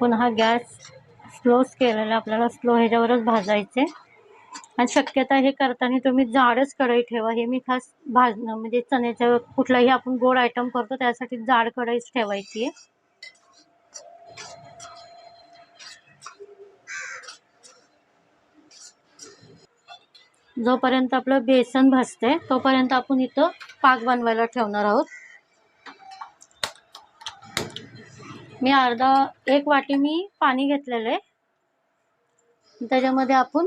पुन्हा गॅस स्लोच केलेला, आपल्याला स्लो ह्याच्यावरच भाजायचे। आणि शक्यता हे करताना तुम्ही जाडच कढई ठेवा। हे मी खास भाजणं म्हणजे चण्याच्या कुठलाही आपण गोड आयटम करतो त्यासाठी जाड कढईच ठेवायची आहे। जोपर्यंत आपलं बेसन भाजते तोपर्यंत आपण इथं पाक बनवायला ठेवणार आहोत। मी एक वाटी मी पाणी घेतलेलं आहे, त्याच्यामध्ये आपण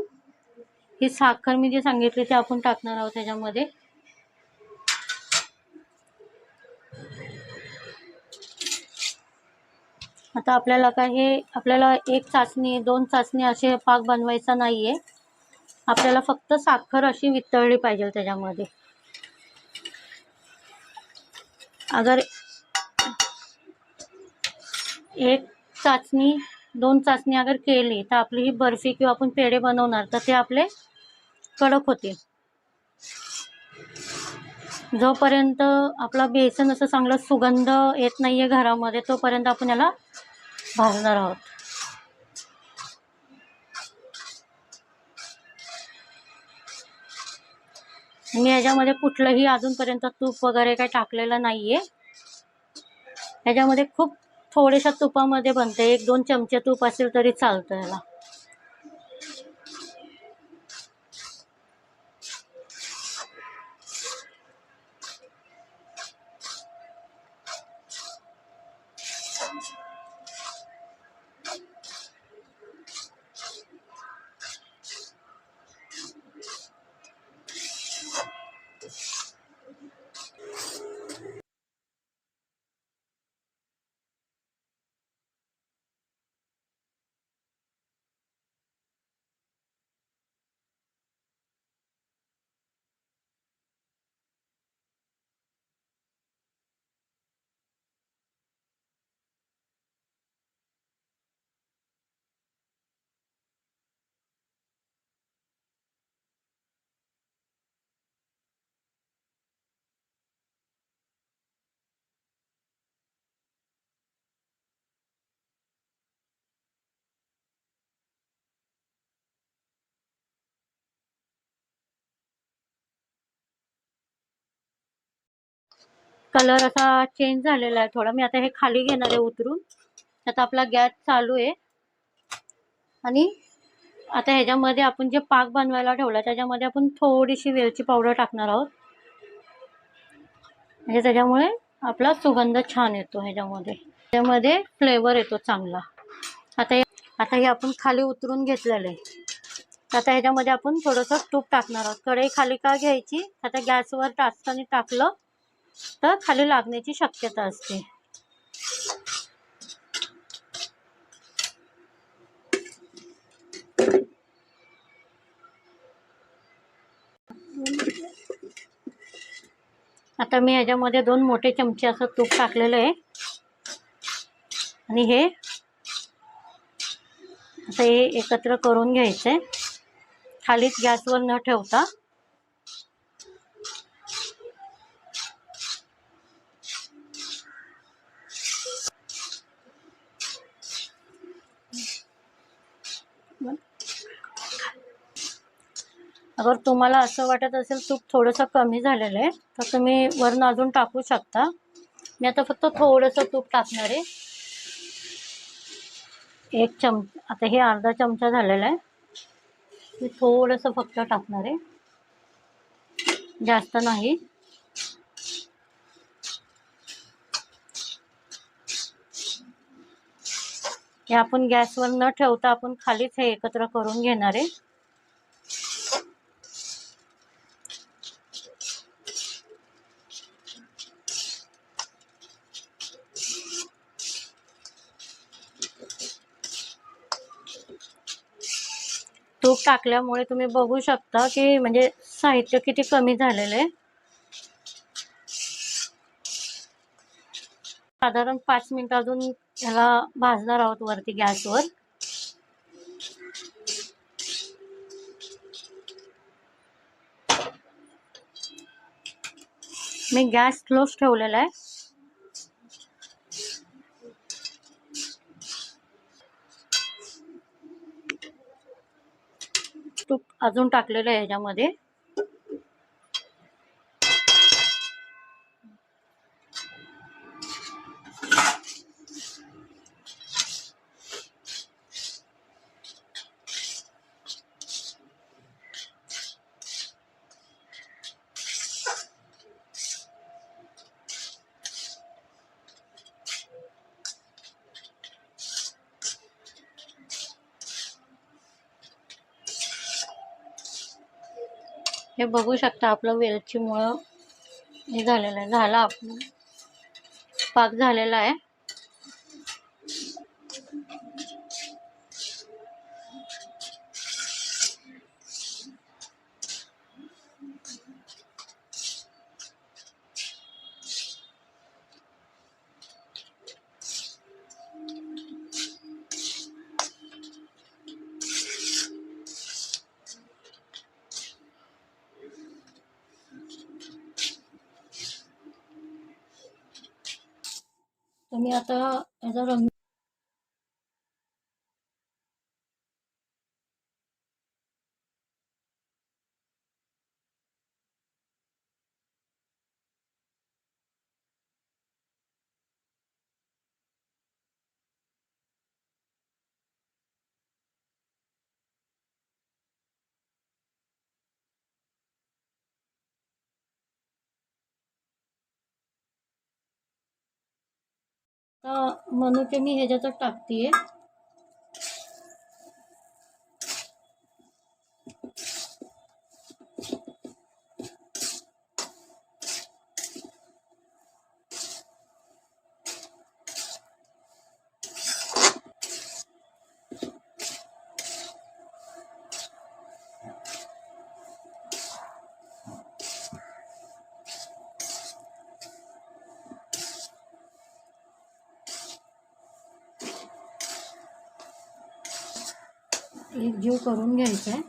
ही साखर मी जी सांगितली ते आपण टाकणार आहोत त्याच्यामध्ये। आता आपल्याला एक चाचणी 2 चाचणी असे पाक बनवायचा नाहीये, आपल्याला फक्त साखर अशी वितळली पाहिजे त्याच्यामध्ये। अगर एक चाचणी 2 चाचणी अगर केली तर आपली ही बर्फी किंवा आपण पेढे बनवणार तर ते आपले कडक होतील। जोपर्यंत आपला बेसन असं चांगला सुगंध येत नाहीये घरामध्ये तोपर्यंत आपण याला भाजणार आहोत। मी याच्यामध्ये कुठलंही अजूनपर्यंत तूप वगैरे काही टाकलेलं नाहीये। याच्यामध्ये खूप थोड्याशा तुपामध्ये बनते, 1-2 चमचे तूप असेल तरी चालतं याला। कलर असा चेंज झालेला आहे थोडा। मी आता हे खाली घेणार आहे उतरून। आता आपला गॅस चालू आहे आणि आता ह्याच्यामध्ये आपण जे पाक बनवायला ठेवला त्याच्यामध्ये आपण थोडीशी वेलची पावडर टाकणार आहोत, म्हणजे त्याच्यामुळे आपला सुगंध छान येतो, ह्याच्यामध्ये फ्लेवर येतो चांगला। आता हे आपण खाली उतरून घेतलेलं आहे। आता ह्याच्यामध्ये आपण थोडंसं तूप टाकणार आहोत। कढई खाली का घ्यायची, आता गॅसवर टाकताना टाकलं तर खाली लागण्याची शक्यता असते। आता मी ह्याच्यामध्ये 2 मोठे चमचे असं तूप टाकलेलं आहे आणि हे आता हे एकत्र करून घ्यायचंय, खालीच गॅसवर न ठेवता। अगर तुम्हाला असं वाटत असेल तूप थोडंसं कमी झालेलं आहे तर तुम्ही वरून अजून टाकू शकता। मी आता फक्त थोडंसं तूप टाकणार आहे, 1 चमचा। आता हे अर्धा चमचा झालेला आहे, मी थोडंसं फक्त टाकणार आहे, जास्त नाही। हे आपण गॅसवर न ठेवता आपण खालीच हे एकत्र करून घेणार आहे। तूप टाकल्यामुळे तुम्ही बघू शकता की म्हणजे साहित्य किती कमी झालेलं आहे। साधारण 5 मिनिट अजून याला भाजणार आहोत वरती गॅसवर। मी गॅस स्लोच ठेवलेला आहे। अजून टाकलेलं आहे ह्याच्यामध्ये. हे बघू शकता आपलं वेलची मुळं हे झालेलं आहे. झाला आपलं पाक झालेला आहे. तुम्ही आता याचा रंग मनुके मी ह्याच्यातच टाकतेय. एक जीव करून घ्यायचा आहे.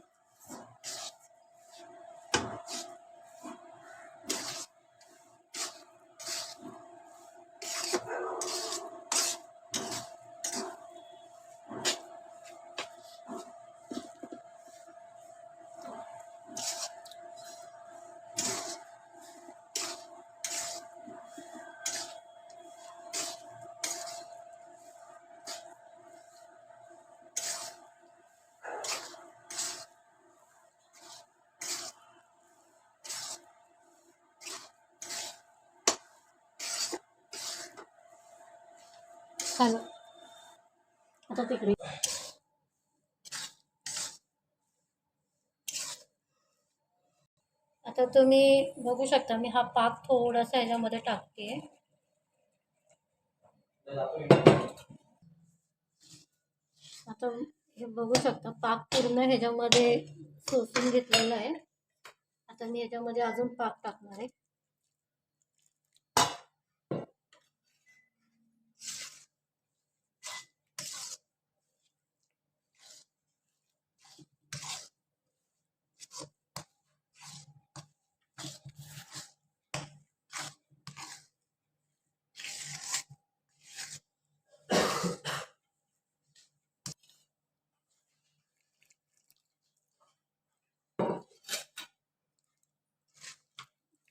चालेल. आता तिकडे आता तुम्ही बघू शकता मी हा पाक थोडासा ह्याच्यामध्ये टाकते. आता हे बघू शकता पाक पूर्ण ह्याच्यामध्ये शोषून घेतलेला आहे. आता मी ह्याच्यामध्ये अजून पाक टाकणार आहे.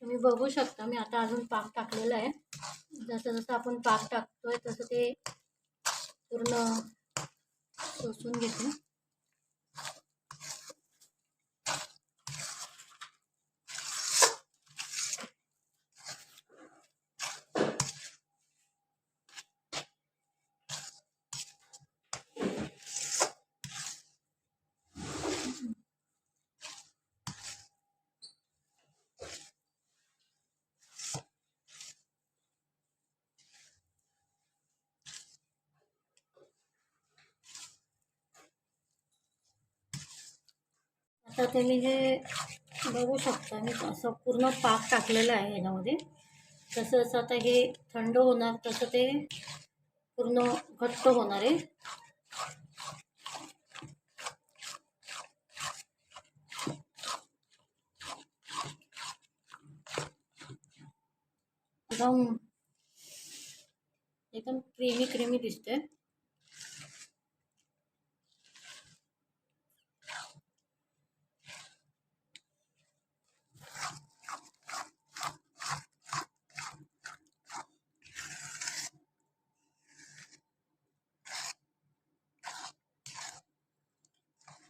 तुम्ही बघू शकता मी आता अजून पाक टाकलेला आहे. जसं जसं आपण पाक टाकतोय तसं ते पूर्ण शोषून घेते. आता तुम्ही हे बघू शकता मी असं पूर्ण पाक टाकलेलं आहे ह्याच्यामध्ये. जसं जसं आता हे थंड होणार तसं ते पूर्ण घट्ट होणार आहे. एकदम क्रीमी क्रीमी दिसते.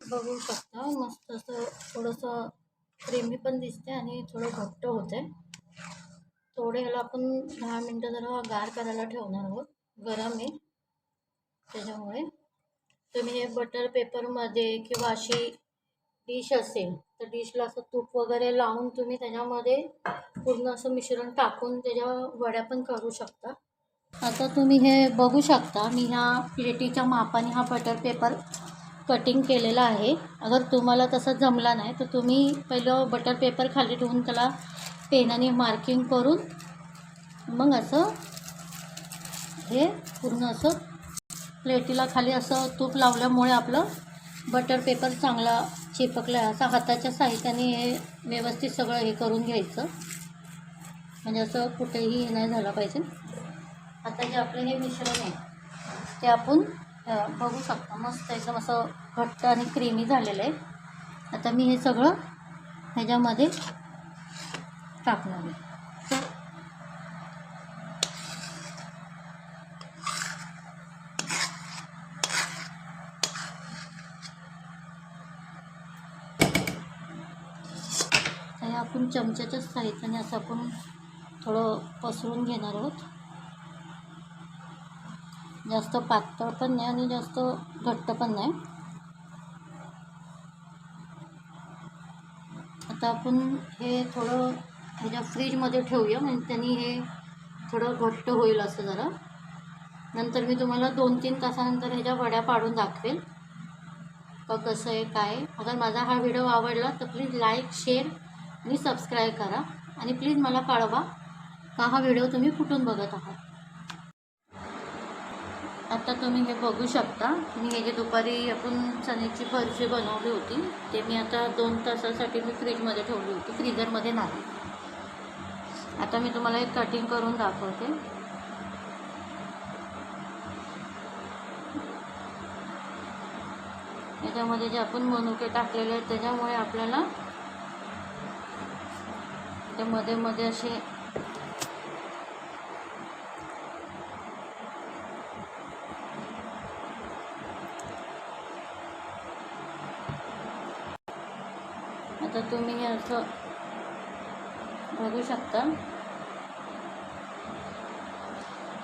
बघू शकता मस्त असं थोडंसं क्रीमी पण दिसते आणि थोडं घट्ट होते. थोडे ह्याला आपण 10 मिनटं जरा गार करायला ठेवणार आहोत. गरम आहे त्याच्यामुळे तुम्ही हे बटर पेपरमध्ये किंवा अशी डिश असेल तर डिशला असं तूप वगैरे लावून तुम्ही त्याच्यामध्ये पूर्ण असं मिश्रण टाकून त्याच्या वड्या पण करू शकता. आता तुम्ही हे बघू शकता मी ह्या प्लेटीच्या मापाने हा बटर पेपर कटिंग केलेला आहे. अगर तुम्हाला तसं जमला नाही तर तुम्ही पहिलं बटर पेपर खाली ठेवून त्याला पेनाने मार्किंग करून मग असं हे पूर्ण असं प्लेटीला खाली असं तूप लावल्यामुळे आपलं बटर पेपर चांगला चिपकला आहे. असं हाताच्या साह्याने हे व्यवस्थित सगळं हे करून घ्यायचं म्हणजे असं कुठेही हे नाही झालं पाहिजे. आता जे आपलं हे मिश्रण आहे ते आपण बघू शकता मस्त एकदम असं घट्ट आणि क्रीमी झालेलं आहे. आता मी हे सगळं ह्याच्यामध्ये टाकणार आहे. हे आपण चमच्याच्या साह्याने असं आपण थोडं पसरून घेणार आहोत. जास्त पातळ पण नाही आणि जास्त घट्ट पण नाही. आता आपण हे थोडं ह्याच्या फ्रीजमध्ये ठेवूया म्हणजे त्यांनी हे थोडं घट्ट होईल असं जरा. नंतर मी तुम्हाला 2-3 तासानंतर ह्याच्या वड्या पाडून दाखवेल का कसं आहे काय. अगर माझा हा व्हिडिओ आवडला तर प्लीज लाईक शेअर आणि सबस्क्राईब करा आणि प्लीज मला कळवा का हा व्हिडिओ तुम्ही कुठून बघत आहात. आता तुम्ही हे बघू शकता मी हे जे दुपारी आपण चण्याची भरजी बनवली होती ते मी आता 2 तासासाठी मी फ्रीजमध्ये ठेवली होती, फ्रीजरमध्ये नाही. आता मी तुम्हाला हे कटिंग करून दाखवते. याच्यामध्ये जे आपण मनुके टाकलेले आहेत त्याच्यामुळे आपल्याला ते मध्ये मध्ये असे आता तुम्ही हे असं बघू शकता.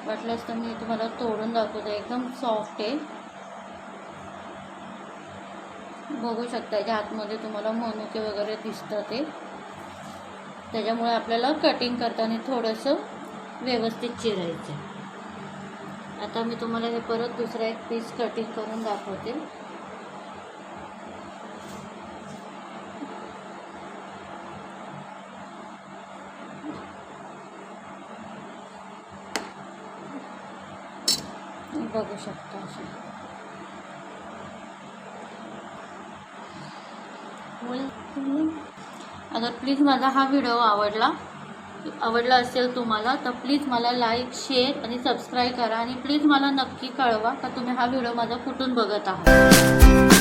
वाटल्यास तर मी तुम्हाला तोडून दाखवते. एकदम सॉफ्ट आहे बघू शकता. याच्या आतमध्ये तुम्हाला मनुके वगैरे दिसतं ते त्याच्यामुळे आपल्याला कटिंग करताना थोडंसं व्यवस्थित चिरायचं. आता मी तुम्हाला हे परत दुसरा एक पीस कटिंग करून दाखवते. बघू शकता असं. अगर प्लीज माझा हा व्हिडिओ आवडला असेल तुम्हाला तर प्लीज मला लाईक शेअर आणि सबस्क्राईब करा आणि प्लीज मला नक्की कळवा का तुम्ही हा व्हिडिओ माझा कुठून बघत आहात.